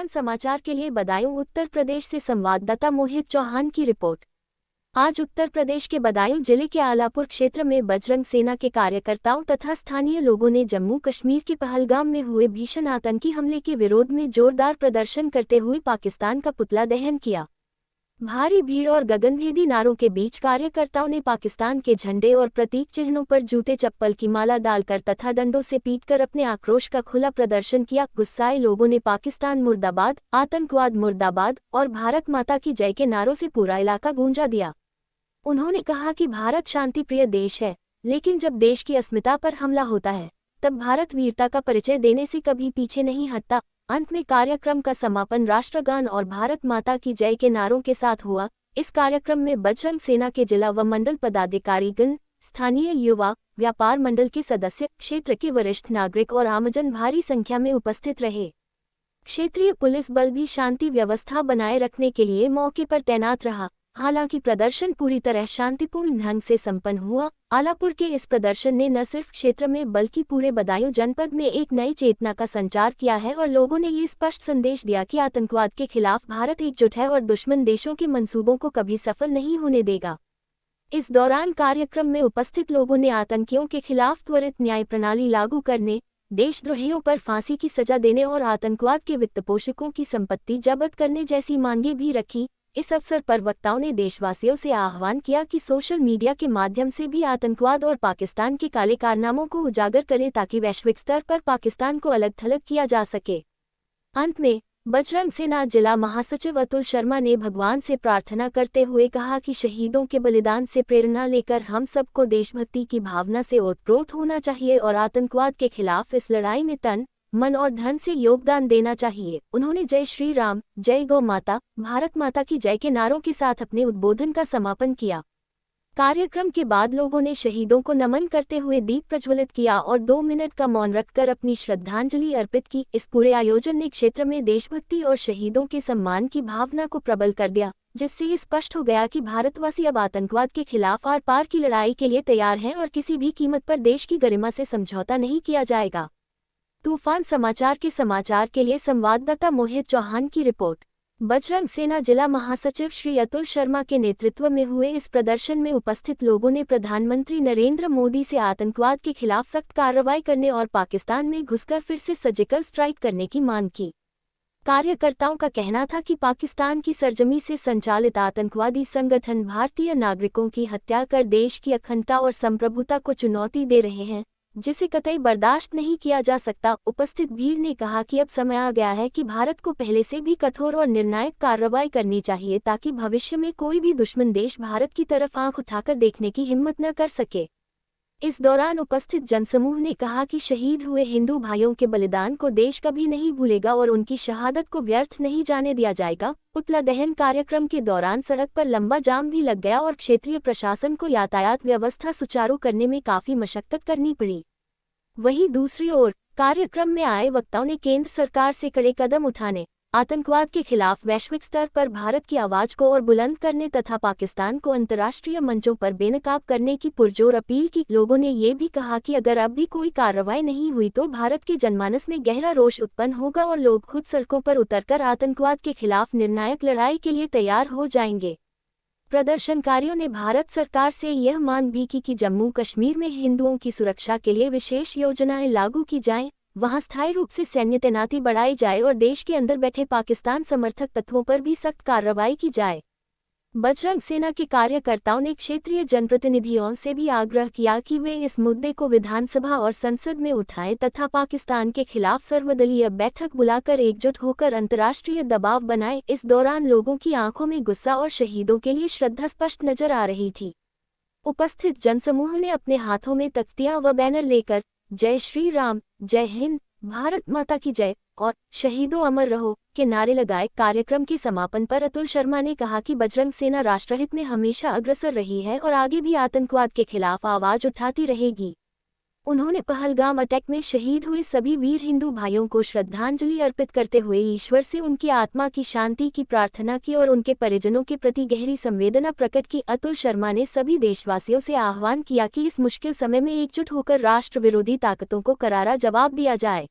तूफान समाचार के लिए बदायूं उत्तर प्रदेश से संवाददाता मोहित चौहान की रिपोर्ट। आज उत्तर प्रदेश के बदायूं जिले के आलापुर क्षेत्र में बजरंग सेना के कार्यकर्ताओं तथा स्थानीय लोगों ने जम्मू कश्मीर के पहलगाम में हुए भीषण आतंकी हमले के विरोध में जोरदार प्रदर्शन करते हुए पाकिस्तान का पुतला दहन किया। भारी भीड़ और गगनभेदी नारों के बीच कार्यकर्ताओं ने पाकिस्तान के झंडे और प्रतीक चिन्हों पर जूते चप्पल की माला डालकर तथा डंडों से पीटकर अपने आक्रोश का खुला प्रदर्शन किया। गुस्साए लोगों ने पाकिस्तान मुर्दाबाद, आतंकवाद मुर्दाबाद और भारत माता की जय के नारों से पूरा इलाका गूंजा दिया। उन्होंने कहा कि भारत शांतिप्रिय देश है, लेकिन जब देश की अस्मिता पर हमला होता है तब भारत वीरता का परिचय देने से कभी पीछे नहीं हटता। अंत में कार्यक्रम का समापन राष्ट्रगान और भारत माता की जय के नारों के साथ हुआ। इस कार्यक्रम में बजरंग सेना के जिला व मंडल पदाधिकारीगण, स्थानीय युवा, व्यापार मंडल के सदस्य, क्षेत्र के वरिष्ठ नागरिक और आमजन भारी संख्या में उपस्थित रहे। क्षेत्रीय पुलिस बल भी शांति व्यवस्था बनाए रखने के लिए मौके पर तैनात रहा। हालांकि प्रदर्शन पूरी तरह शांतिपूर्ण ढंग से संपन्न हुआ। आलापुर के इस प्रदर्शन ने न सिर्फ क्षेत्र में बल्कि पूरे बदायूं जनपद में एक नई चेतना का संचार किया है और लोगों ने ये स्पष्ट संदेश दिया कि आतंकवाद के खिलाफ भारत एकजुट है और दुश्मन देशों के मंसूबों को कभी सफल नहीं होने देगा। इस दौरान कार्यक्रम में उपस्थित लोगों ने आतंकियों के खिलाफ त्वरित न्याय प्रणाली लागू करने, देशद्रोहियों पर फांसी की सजा देने और आतंकवाद के वित्तपोषकों की संपत्ति जब्त करने जैसी मांगें भी रखी। इस अवसर पर वक्ताओं ने देशवासियों से आह्वान किया कि सोशल मीडिया के माध्यम से भी आतंकवाद और पाकिस्तान के काले कारनामों को उजागर करें ताकि वैश्विक स्तर पर पाकिस्तान को अलग थलग किया जा सके। अंत में बजरंग सेना जिला महासचिव अतुल शर्मा ने भगवान से प्रार्थना करते हुए कहा कि शहीदों के बलिदान से प्रेरणा लेकर हम सबको देशभक्ति की भावना से ओतप्रोत होना चाहिए और आतंकवाद के खिलाफ इस लड़ाई में तन, मन और धन से योगदान देना चाहिए। उन्होंने जय श्री राम, जय गौ माता, भारत माता की जय के नारों के साथ अपने उद्बोधन का समापन किया। कार्यक्रम के बाद लोगों ने शहीदों को नमन करते हुए दीप प्रज्वलित किया और 2 मिनट का मौन रखकर अपनी श्रद्धांजलि अर्पित की। इस पूरे आयोजन ने क्षेत्र में देशभक्ति और शहीदों के सम्मान की भावना को प्रबल कर दिया, जिससे ये स्पष्ट हो गया कि भारतवासी अब आतंकवाद के खिलाफ आर पार की लड़ाई के लिए तैयार हैं और किसी भी कीमत पर देश की गरिमा से समझौता नहीं किया जाएगा। तूफान समाचार के लिए संवाददाता मोहित चौहान की रिपोर्ट। बजरंग सेना जिला महासचिव श्री अतुल शर्मा के नेतृत्व में हुए इस प्रदर्शन में उपस्थित लोगों ने प्रधानमंत्री नरेंद्र मोदी से आतंकवाद के खिलाफ सख्त कार्रवाई करने और पाकिस्तान में घुसकर फिर से सर्जिकल स्ट्राइक करने की मांग की। कार्यकर्ताओं का कहना था कि पाकिस्तान की सरजमी से संचालित आतंकवादी संगठन भारतीय नागरिकों की हत्या कर देश की अखंडता और संप्रभुता को चुनौती दे रहे हैं, जिसे कतई बर्दाश्त नहीं किया जा सकता। उपस्थित भीड़ ने कहा कि अब समय आ गया है कि भारत को पहले से भी कठोर और निर्णायक कार्रवाई करनी चाहिए ताकि भविष्य में कोई भी दुश्मन देश भारत की तरफ आंख उठाकर देखने की हिम्मत न कर सके। इस दौरान उपस्थित जनसमूह ने कहा कि शहीद हुए हिंदू भाइयों के बलिदान को देश कभी नहीं भूलेगा और उनकी शहादत को व्यर्थ नहीं जाने दिया जाएगा। पुतला दहन कार्यक्रम के दौरान सड़क पर लंबा जाम भी लग गया और क्षेत्रीय प्रशासन को यातायात व्यवस्था सुचारू करने में काफी मशक्कत करनी पड़ी। वहीं दूसरी ओर कार्यक्रम में आए वक्ताओं ने केंद्र सरकार से कड़े कदम उठाने, आतंकवाद के खिलाफ वैश्विक स्तर पर भारत की आवाज को और बुलंद करने तथा पाकिस्तान को अंतर्राष्ट्रीय मंचों पर बेनकाब करने की पुरजोर अपील की। लोगों ने ये भी कहा कि अगर अब भी कोई कार्रवाई नहीं हुई तो भारत के जनमानस में गहरा रोष उत्पन्न होगा और लोग खुद सड़कों पर उतरकर आतंकवाद के खिलाफ निर्णायक लड़ाई के लिए तैयार हो जाएंगे। प्रदर्शनकारियों ने भारत सरकार से यह मांग भी की कि जम्मू कश्मीर में हिंदुओं की सुरक्षा के लिए विशेष योजनाएं लागू की जाएं, वहां स्थायी रूप से सैन्य तैनाती बढ़ाई जाए और देश के अंदर बैठे पाकिस्तान समर्थक तत्वों पर भी सख्त कार्रवाई की जाए। बजरंग सेना के कार्यकर्ताओं ने क्षेत्रीय जनप्रतिनिधियों से भी आग्रह किया कि वे इस मुद्दे को विधानसभा और संसद में उठाएं तथा पाकिस्तान के खिलाफ सर्वदलीय बैठक बुलाकर एकजुट होकर अंतर्राष्ट्रीय दबाव बनाएं। इस दौरान लोगों की आंखों में गुस्सा और शहीदों के लिए श्रद्धा स्पष्ट नजर आ रही थी। उपस्थित जनसमूह ने अपने हाथों में तख्तियां व बैनर लेकर जय श्री राम, जय हिंद, भारत माता की जय और शहीदों अमर रहो के नारे लगाए। कार्यक्रम के समापन पर अतुल शर्मा ने कहा कि बजरंग सेना राष्ट्रहित में हमेशा अग्रसर रही है और आगे भी आतंकवाद के खिलाफ आवाज उठाती रहेगी। उन्होंने पहलगाम अटैक में शहीद हुए सभी वीर हिंदू भाइयों को श्रद्धांजलि अर्पित करते हुए ईश्वर से उनकी आत्मा की शांति की प्रार्थना की और उनके परिजनों के प्रति गहरी संवेदना प्रकट की। अतुल शर्मा ने सभी देशवासियों से आह्वान किया कि इस मुश्किल समय में एकजुट होकर राष्ट्र विरोधी ताकतों को करारा जवाब दिया जाए।